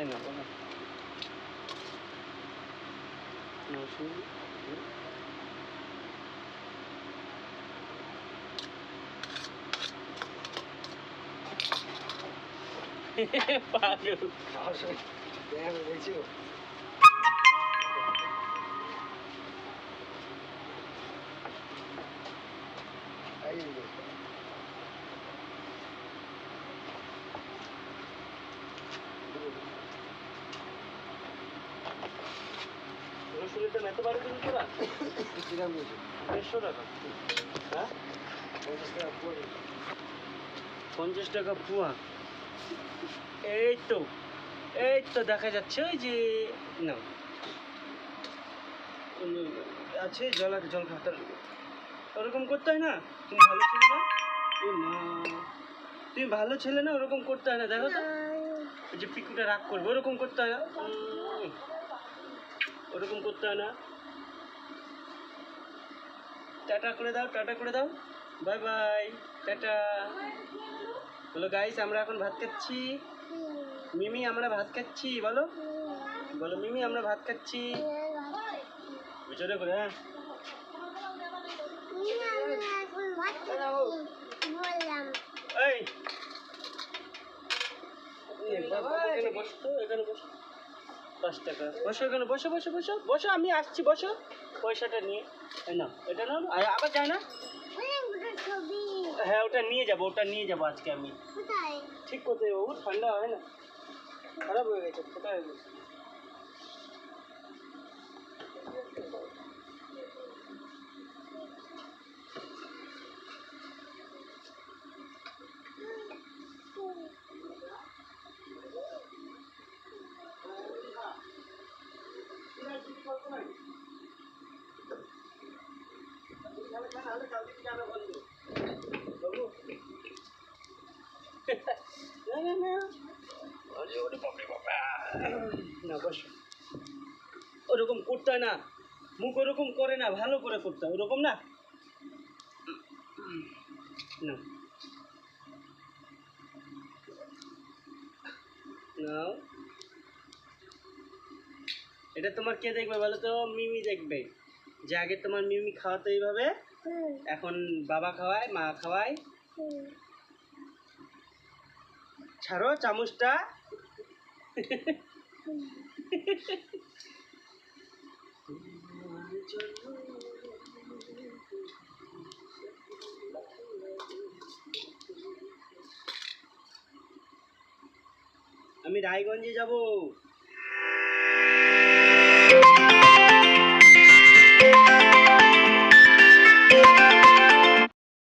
এই না বলো পাগল রসুনটা এত বাড়ি দিন তোরা 150 টাকা হ্যাঁ 50 টাকা পোয়া এই তো দেখা যাচ্ছে ওই যে না আছে জল খাতার ওরকম করতে হয় না তুমি ভালো ছেলে না তুমি ভালো ছেলে না ওরকম করতে হয় না দেখো তো ওই যে পিকুটা রাগ করবে ওরকম করতে হয় না ওরকম করতে হয় না টাটা করে দাও বাই বাই টাটা বলো গাইস আমরা এখন ভাত খাচ্ছি মিমি আমরা ভাত খাচ্ছি বলো মিমি আমরা ভাত খাচ্ছি জোরে করে হ্যাঁ এই এখানে বসো 5 টাকা বসো এখানে বসো আমি আসছি বসো পয়সাটা নিয়ে না এটা না আবার যায় না হ্যাঁ ওটা নিয়ে যাবো আজকে আমি ঠিক কোথায় ও ঠান্ডা হয় না খারাপ হয়ে গেছে ফোটা হয়ে গেছে না বসো ওরকম করতে হয় না মুখ ওরকম করে না ভালো করে করতে হয় ওরকম না নাও এটা তোমার কে দেখবে বলো তো মিমি দেখবে যে আগে তোমার মিমি খাওয়াতো এইভাবে এখন বাবা খাওয়ায় মা খাওয়ায় ছাড়ো চামচটা আমি রায়গঞ্জে যাব।